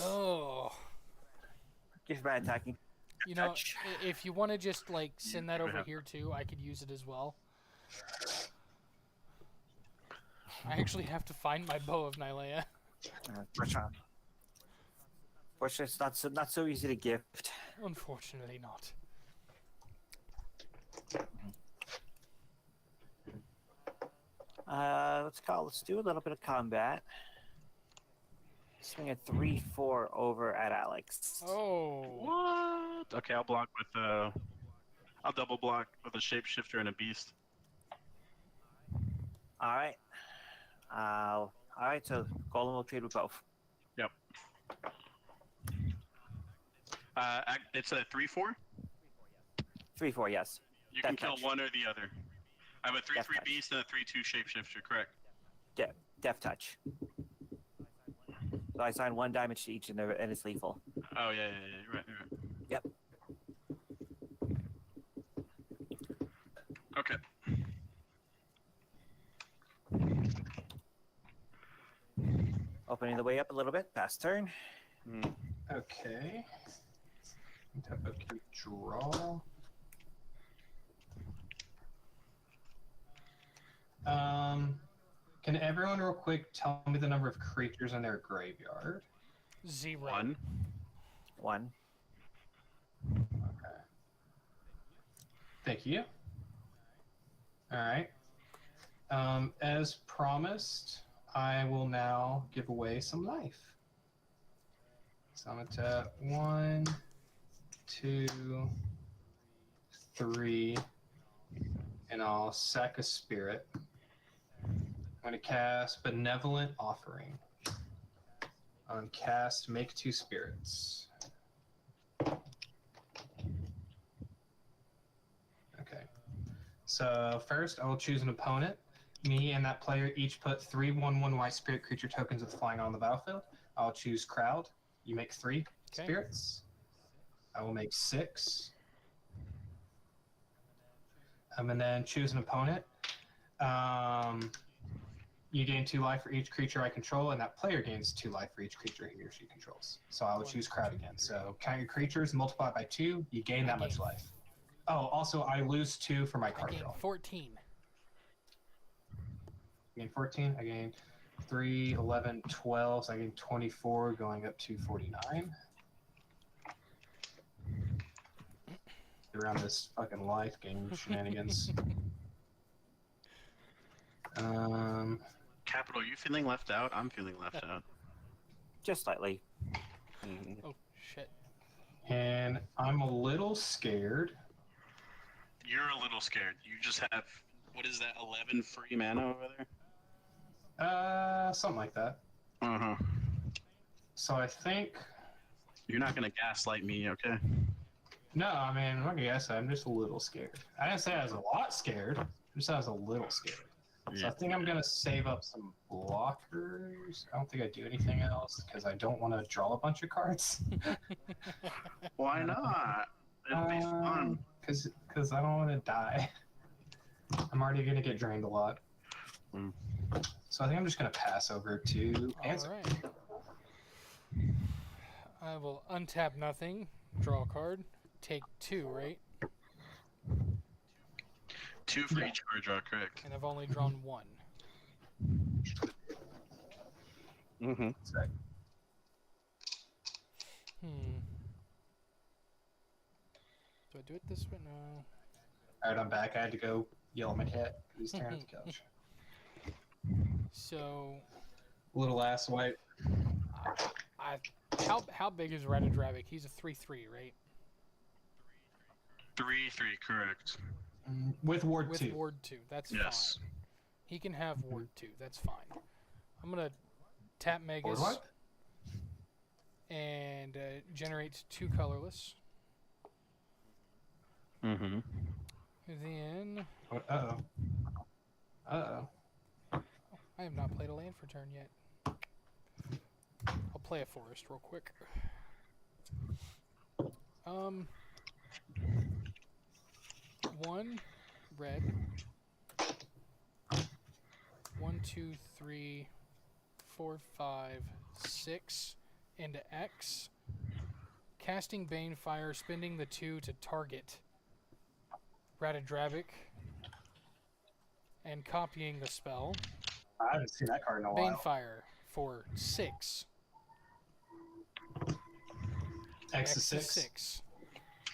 Oh, Gives my attacking. you know, Touch. if you want to just like send that You over have- here too, I could use it as well. I actually have to find my bow of Nylea. Fortunately, it's not so easy to gift. Unfortunately, not. Let's do a little bit of combat. Swing a 3/4 over at Alex. Oh, What? Okay, I'll block with I'll double block with a shapeshifter and a beast. All right. All right. So Golem will trade with both. Yep. It's a 3/4. 3/4, yes. You can Death kill touch. one or the other. I have a 3/3 touch. beast and a 3/2 shapeshifter. Correct. Death touch. So I assign 1 damage to each, and it's lethal. Oh yeah. You're right. Yep. Okay. Opening the way up a little bit. Past turn. Okay. Tap upkeep, draw. Can everyone real quick tell me the number of creatures in their graveyard? 0. 1. 1. Okay. Thank you. All right. As promised, I will now give away some life. So I'm going to tap 1, 2, 3, and I'll sack a spirit. I'm going to cast Benevolent Offering. On cast, make 2 spirits. Okay. So first, I will choose an opponent. Me and that player each put 3 1/1 white spirit creature tokens with flying on the battlefield. I'll choose Crowd. You make 3 spirits. I will make 6. And then choose an opponent. You gain 2 life for each creature I control, and that player gains 2 life for each creature he or she controls. So I will choose Crowd again. So count your creatures, multiply by 2, you gain that much life. Oh, also, I lose 2 for my card I gain draw. 14. I gain 14. I gain 3, 11, 12. So I gain 24, going up to 49. Around this fucking life game shenanigans. Capital, you feeling left out? I'm feeling left out. Just slightly. Oh, shit. And I'm a little scared. You're a little scared. You just have, what is that, 11 free mana over there? Something like that. Uh-huh. So I think... You're not going to gaslight me, okay? No, I mean, I'm not gonna guess. I'm just a little scared. I didn't say I was a lot scared. I just said I was a little scared. So I think I'm gonna save up some blockers. I don't think I do anything else because I don't want to draw a bunch of cards. Why not? It'll be fun. Because I don't want to die. I'm already gonna get drained a lot. So I think I'm just gonna pass over to answer. Alright. I will untap nothing, draw a card, take 2, right? 2 for each card draw, correct. And I've only drawn 1. Mm-hmm. Sorry. Do I do it this way? No. Alright, I'm back. I had to go yell at my cat. He's staring at the couch. So, Little ass white. how big is Ratadrabik? He's a 3/3, right? 3/3, correct. With Ward With 2. Ward 2, that's Yes. fine. He can have Ward 2, that's fine. I'm gonna tap Ward Magus what? and generate 2 colorless. Mm-hmm. Then Uh-oh. Uh-oh. I have not played a land for turn yet. I'll play a forest real quick. 1 red. 1, 2, 3, 4, 5, 6 into X. Casting Banefire, spending the 2 to target Ratadrabik, and copying the spell. I haven't seen that card in a while. Banefire for 6. X is 6.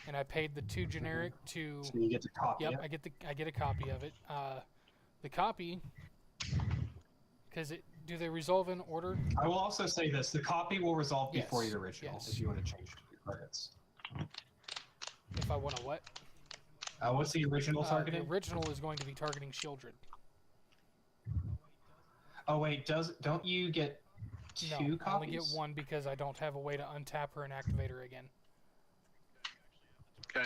And I paid the 2 generic to. So you get to copy Yep, it. I get a copy of it. The copy, because do they resolve in order? I will also say this: the copy will resolve before Yes, your original yes. if you want to change your targets. If I want to what? What's the original The targeting? original is going to be targeting Shieldred. Oh wait, don't you get 2 No, I only copies? get 1 because I don't have a way to untap her and activate her again.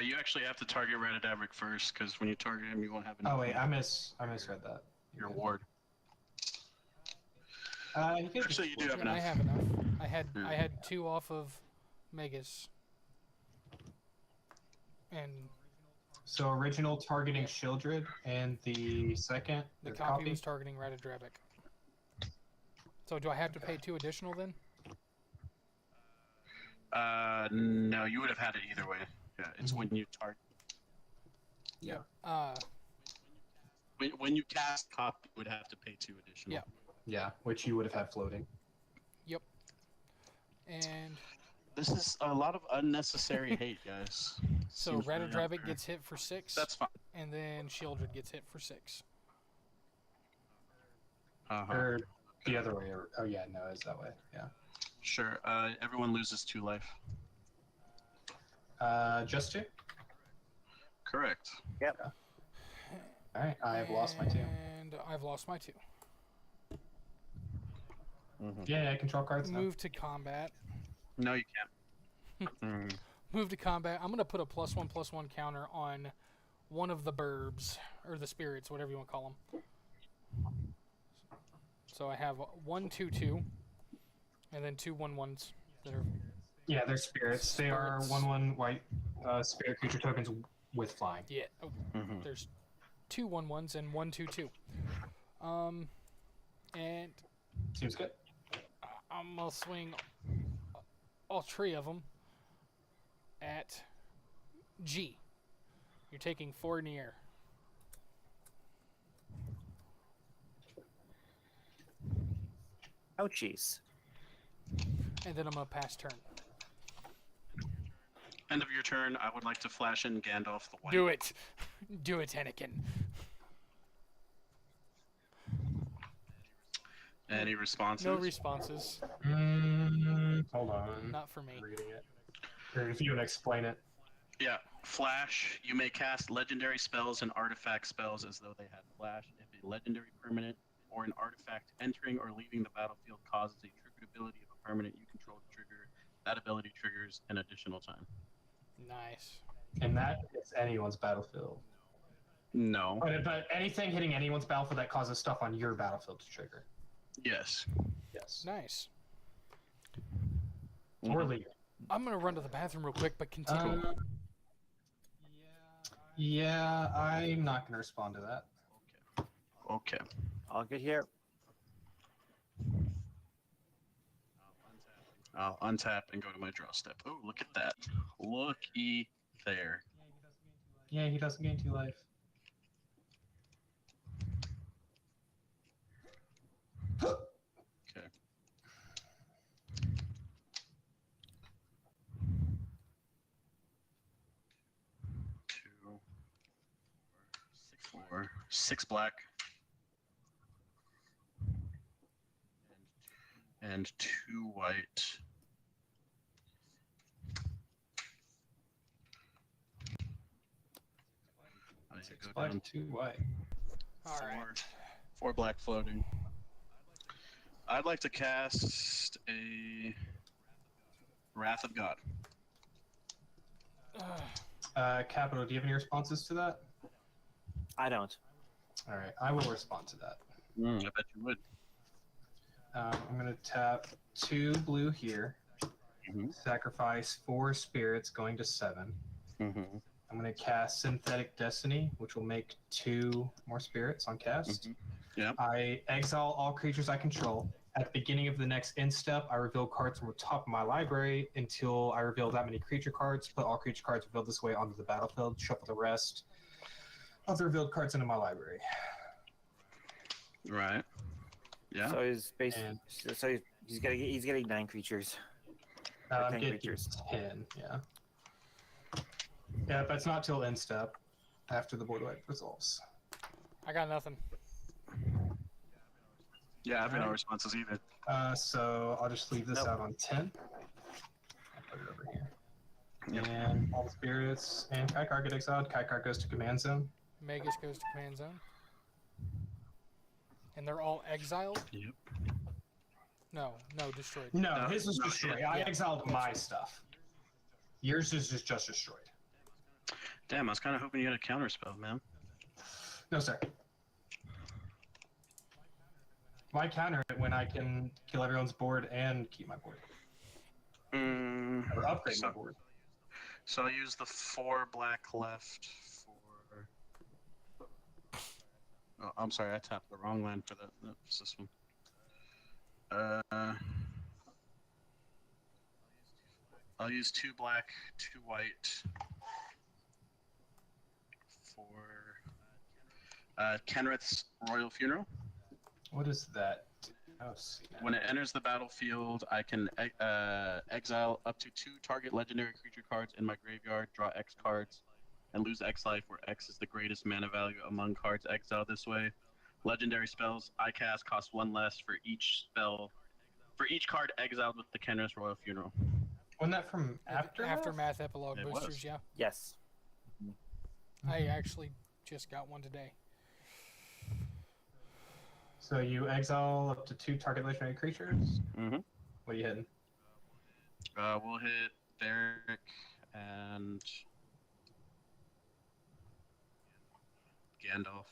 You actually have to target Ratadrabik first, because when you target him, you won't have enough. Oh wait, I misread that. Your ward. You can Actually, you do have Yeah, I enough. have enough. Yeah. I had 2 off of Magus. And So original targeting Shieldred, and the second the or copy was targeting Ratadrabik. So do I have to pay 2 additional then? No, you would have had it either way. Yeah, it's when you target. Yeah. When you cast copy, you would have to pay 2 additional. Yeah. Yeah, which you would have had floating. Yep. And This is a lot of unnecessary hate, guys. So Seems really Ratadrabik unfair. gets hit for 6, That's fine. and then Shieldred gets hit for 6. Uh-huh. Or the other way. Oh yeah, no, it's that way. Yeah. Sure. Everyone loses 2 life. Just 2. Correct. All right, I've lost my 2. And I've lost my 2. Yeah, I control cards now. Move to combat. No, you can't. Move to combat. I'm going to put a +1/+1 counter on one of the burbs, or the spirits, whatever you want to call them. So I have 1/2/2, and then 2 1/1s that are. Yeah, they're spirits. They are Spirits. 1/1 white spirit creature tokens with flying. Yeah. Oh, there's 2 1/1s and 1/2/2. And Seems good. I'm going to swing all 3 of them at G. You're taking 4 in the air. Ouchies. And then I'm going to pass turn. End of your turn. I would like to flash in Gandalf the White. Do it. Do it, Anakin. Any responses? No responses. Hold on. Not for me. I'm reading it. Or if you would explain it. Yeah. Flash. You may cast legendary spells and artifact spells as though they had flash. If a legendary permanent or an artifact entering or leaving the battlefield causes a triggered ability of a permanent you control to trigger, that ability triggers an additional time. Nice. And that is anyone's battlefield. No. But anything hitting anyone's battlefield that causes stuff on your battlefield to trigger. Yes. Yes. Nice. Or legal. I'm going to run to the bathroom real quick, but continue. Yeah, I'm not going to respond to that. Okay. I'll get here. I'll untap and go to my draw step. Oh, look at that. Looky there. Yeah, he doesn't gain 2 life. Okay. Two, 4, 6 black. And 2 white. I need to 6 go black, down 2 white. All right. 4 black floating. I'd like to cast a Wrath of God. Capital, do you have any responses to that? I don't. All right, I will respond to that. I bet you would. I'm going to tap 2 blue here. Sacrifice 4 spirits, going to 7. I'm going to cast Synthetic Destiny, which will make 2 more spirits on cast. Yeah. I exile all creatures I control. At the beginning of the next end step, I reveal cards from the top of my library until I reveal that many creature cards. Put all creature cards revealed this way onto the battlefield. Shuffle the rest of the revealed cards into my library. Right. Yeah. So he's And- he's getting 9 creatures. I'm 10 getting creatures. 10, yeah. Yeah, but it's not till end step after the board wipe resolves. I got nothing. Yeah, I have no Alright. responses either. So I'll just leave this Nope. out on 10. I'll put it over here. And all the spirits and Kykar get exiled. Kykar goes to command zone. Magus goes to command zone. And they're all exiled? Yep. No, destroyed. No, No, his was no, destroyed. yeah. I exiled my stuff. Yours is just destroyed. Damn, I was kind of hoping you had a counter spell, man. No, sir. Why counter it when I can kill everyone's board and keep my board? Or upgrade my board. So I'll use the 4 black left for. Oh, I'm sorry, I tapped the wrong land for that. That's this one. I'll use 2 black, 2 white for Kenrith's Royal Funeral. What is that? Oh, snap. When it enters the battlefield, I can exile up to 2 target legendary creature cards in my graveyard, draw X cards, and lose X life, where X is the greatest mana value among cards exiled this way. Legendary spells I cast cost 1 less for each card exiled with the Kenris Royal Funeral. Wasn't that from Aftermath epilogue It boosters, was. yeah. Yes. I actually just got one today. So you exile up to 2 target legendary creatures? Mm-hmm. What are you hitting? We'll hit Varric and Gandalf.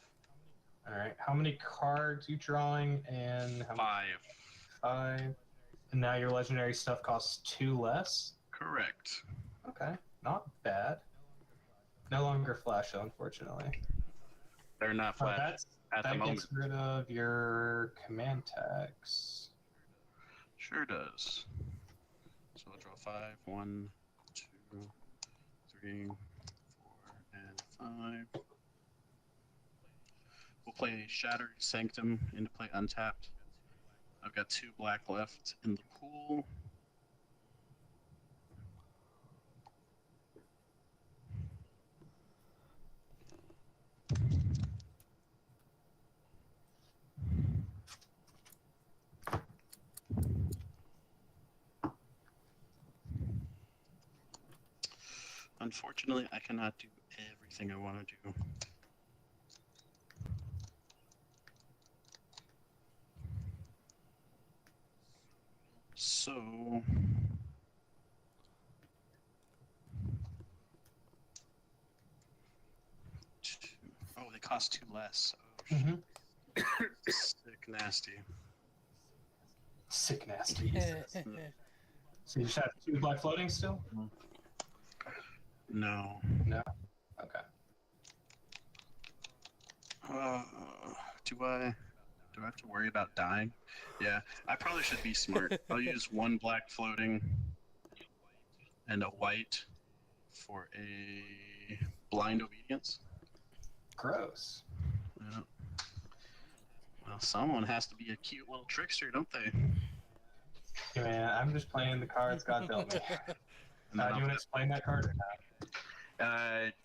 Alright, how many cards you drawing and how 5. 5? And now your legendary stuff costs 2 less? Correct. Okay, not bad. No longer flash, though, unfortunately. They're not Oh, flash at the that moment. gets rid of your command tax. Sure does. So I'll draw 5. 1, 2, 3, 4, and 5. We'll play Shattered Sanctum into play untapped. I've got 2 black left in the pool. Unfortunately, I cannot do everything I want to do. So... Oh, they cost 2 less. Oh, shit. Mm-hmm. Sick nasty. Sick nasty. So you just have 2 black floating still? No. No? Okay. Do I have to worry about dying? Yeah, I probably should be smart. I'll use 1 black floating and a white for a blind obedience. Gross. Yeah. Well, someone has to be a cute little trickster, don't they? Yeah, man, I'm just playing the cards God dealt me. And then Do you want to explain that card or not?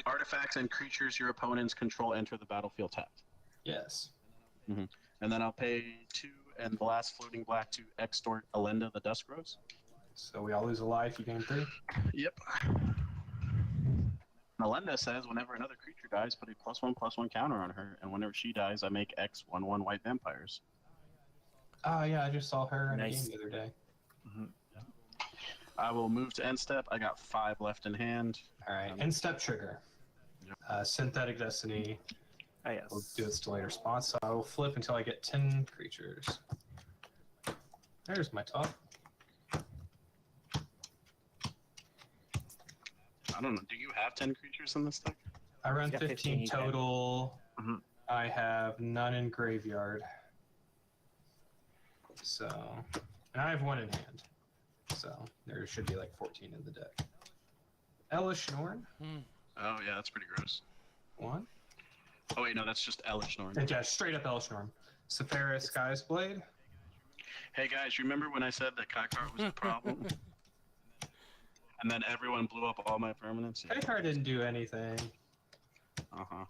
artifacts and creatures your opponents control enter the battlefield tapped. Yes. And then I'll pay 2 and the last floating black to extort Elenda the Dusk Rose. So we all lose a life, you gain 3? Yep. Elenda says whenever another creature dies, put a +1/+1 counter on her, and whenever she dies, I make X 1/1 white vampires. Oh, yeah, I just saw her in a Nice. game the other day. I will move to end step. I got 5 left in hand. Alright, end step trigger. Synthetic Destiny. Oh, yes. We'll do its delayed response. So I will flip until I get 10 creatures. There's my top. I don't know. Do you have 10 creatures in this deck? I run Yeah, 15 15, total. Mhm. I have none in graveyard. So, and I have 1 in hand. So there should be like 14 in the deck. Elish Norn, Oh, yeah, that's pretty gross. 1. Oh, wait, no, that's just Elish Norn. And yeah, straight up Elish Norn. Saphira Sky's Blade. Hey, guys, remember when I said that Kykar was the problem? And then everyone blew up all my permanents? Yeah. Kykar didn't do anything. Uh-huh.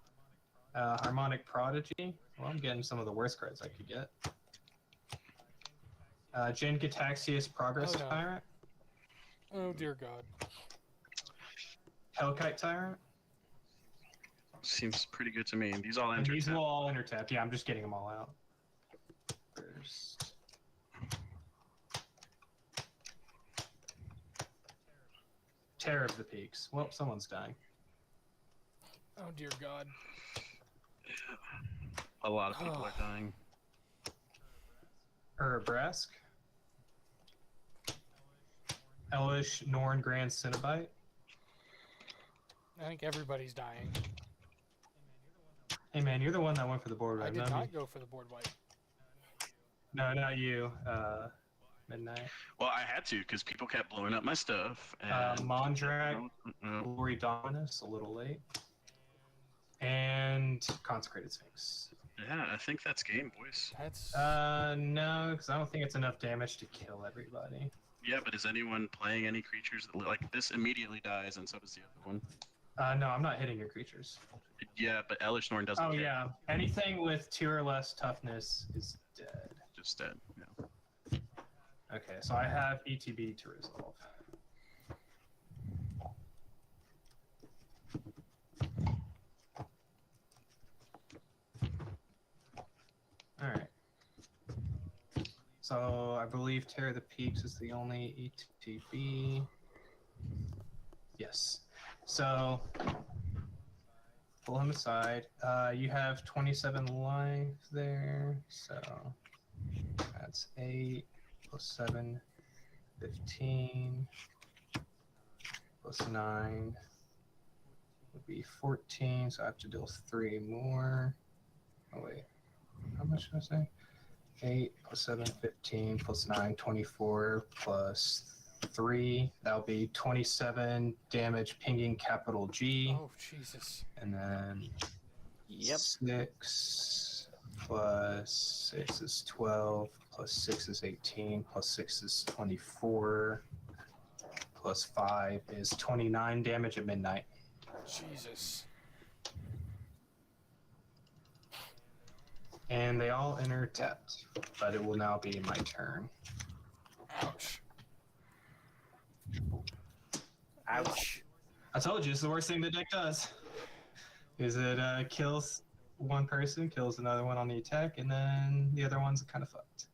Harmonic Prodigy. Well, I'm getting some of the worst cards I could get. Jin Gataxius Progress Oh, no. Tyrant. Oh dear God. Hellkite Tyrant. Seems pretty good to me. These all And enter. these will all intertap. Yeah, I'm just getting them all out. First. Terror of the Peaks. Well, someone's dying. Oh dear God. A lot of people are dying. Urabrask. Elish Norn Grand Cinnabite. I think everybody's dying. Hey man, you're the one that went for the board I right did not not me. go for the board wipe. No, not you. Midnight. Well, I had to because people kept blowing up my stuff. And Mondrak, No. Glory Dominus, a little late. And Consecrated Sphinx. Yeah, I think that's game, boys. That's No, because I don't think it's enough damage to kill everybody. Yeah, but is anyone playing any creatures that like this immediately dies, and so does the other one? No, I'm not hitting your creatures. Yeah, but Elish Norn doesn't. Oh care. yeah, anything with 2 or less toughness is dead. Just dead. Yeah. Okay, so I have ETB to resolve. All right. So I believe Terror of the Peaks is the only ETB. Yes. So pull him aside. You have 27 life there, so that's 8 plus 7, 15 plus 9 would be 14. So I have to deal 3 more. Oh wait, how much did I say? 8 plus 7, 15 plus 9, 24 plus 3. That'll be 27 damage pinging capital G. oh Jesus. And then Yep. 6 plus 6 is 12, plus 6 is 18, plus 6 is 24, plus 5 is 29 damage at midnight. Jesus. And they all enter tapped, but it will now be my turn. Ouch. Ouch. I told you, it's the worst thing the deck does. Is it kills one person, kills another one on the attack, and then the other one's kind of fucked.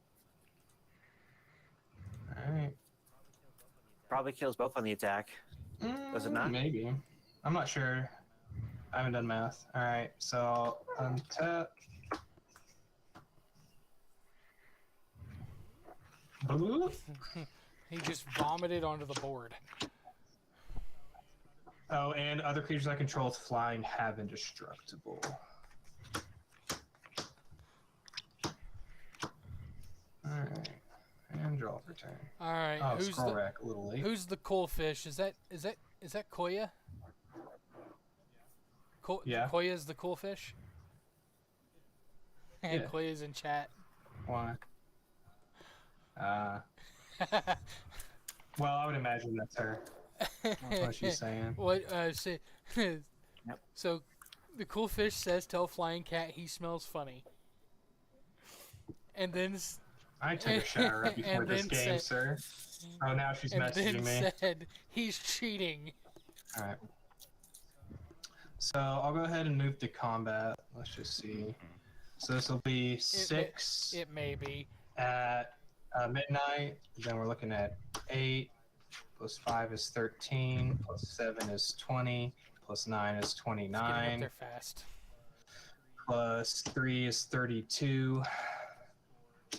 Alright. Probably kills both on the attack. Does it not? Maybe. I'm not sure. I haven't done math. Alright, so untap. Bloop. He just vomited onto the board. Oh, and other creatures I control with flying have indestructible. Alright. And draw for turn. All right. Oh, who's scroll the rack a little late. who's the cool fish? Is that Koya? Yeah. Koya's the cool fish. And Yeah. Koya's in chat. Why? Well, I would imagine that's her. That's what she's saying. What? So, the cool fish says, "Tell Flying Cat he smells funny." And then I took a shower right before and this then game, said- sir. Oh, now she's and messaging then me. said he's cheating. All right. So I'll go ahead and move to combat. Let's just see. So this will be 6 It may be. at midnight. Then we're looking at 8 plus 5 is 13 plus 7 is 20 plus 9 is It's getting up 29 there fast. plus 3 is 32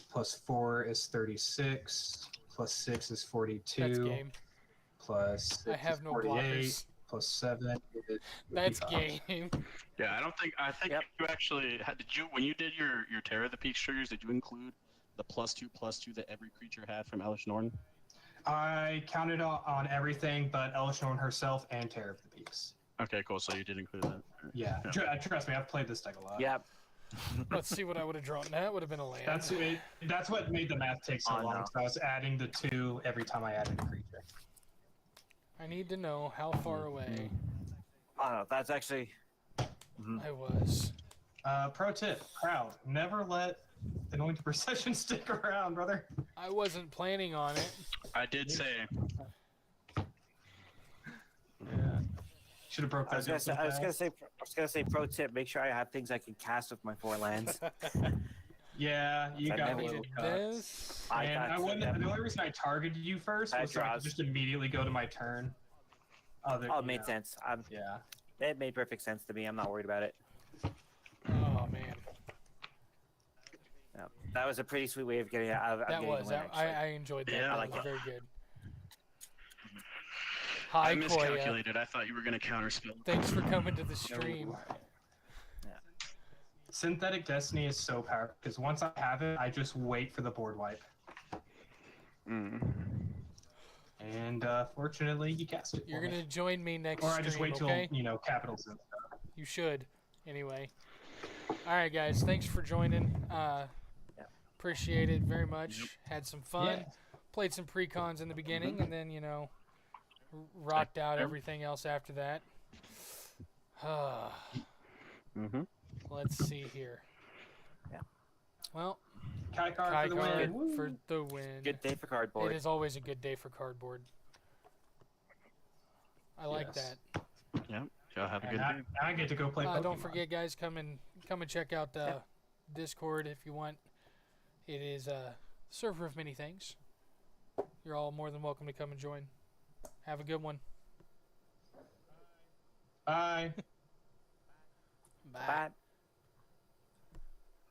plus 4 is 36 plus 6 is That's 42 game. plus 6 I have is no 48 blockers. plus 7 is That's 55. game. Yeah, I think Yep. you actually did you when you did your Terror of the Peaks triggers, did you include the +2/+2 that every creature had from Elish Norn? I counted on everything but Elishnorn herself and Terror of the Peaks. Okay, cool. So you did include that. Yeah, Yeah. trust me, I've played this deck a lot. Yep. Let's see what I would have drawn. That would have been a land. That's what made the math take so Oh, long. no. So I was adding the 2 every time I added a creature. I need to know how far away Oh, no, that's actually. I was. Pro tip, crowd, never let Anointed Procession stick around, brother. I wasn't planning on it. I did say Yeah. Should have broke that. I was gonna say. Pro tip: make sure I have things I can cast with my 4 lands. Yeah, you I got a never little Needed cut. this. I And got I wouldn't. them. The only reason I targeted you first I was so I could draws. just immediately go to my turn. Oh, it made sense. Yeah. It made perfect sense to me. I'm not worried about it. Oh man, Yeah. That was a pretty sweet way of getting out. that getting was. the win, I actually. enjoyed that. Yeah, That I like was it. very good. I Hi, Koya. miscalculated. I thought you were gonna counterspell. Thanks for coming to the stream. Synthetic Destiny is so powerful because once I have it, I just wait for the board wipe. And fortunately, you cast it. You're for me. gonna join me next Or I stream, just wait till okay? capitals and stuff. You should. Anyway. All right, guys. Thanks for joining. Appreciate it very much. Yep. Had some fun. Yeah. Played some precons in the beginning, and then rocked out everything else after that. Let's see here. Yeah. Well, Kykar for the Kykar win. Woo. for the win. Good day for cardboard. It is always a good day for cardboard. I like Yes. that. Yep. Y'all have a And good day. I get to go play Pokemon. Don't forget, guys, come and check out Discord if you want. It is a server of many things. You're all more than welcome to come and join. Have a good one. Bye. Bye. Bye.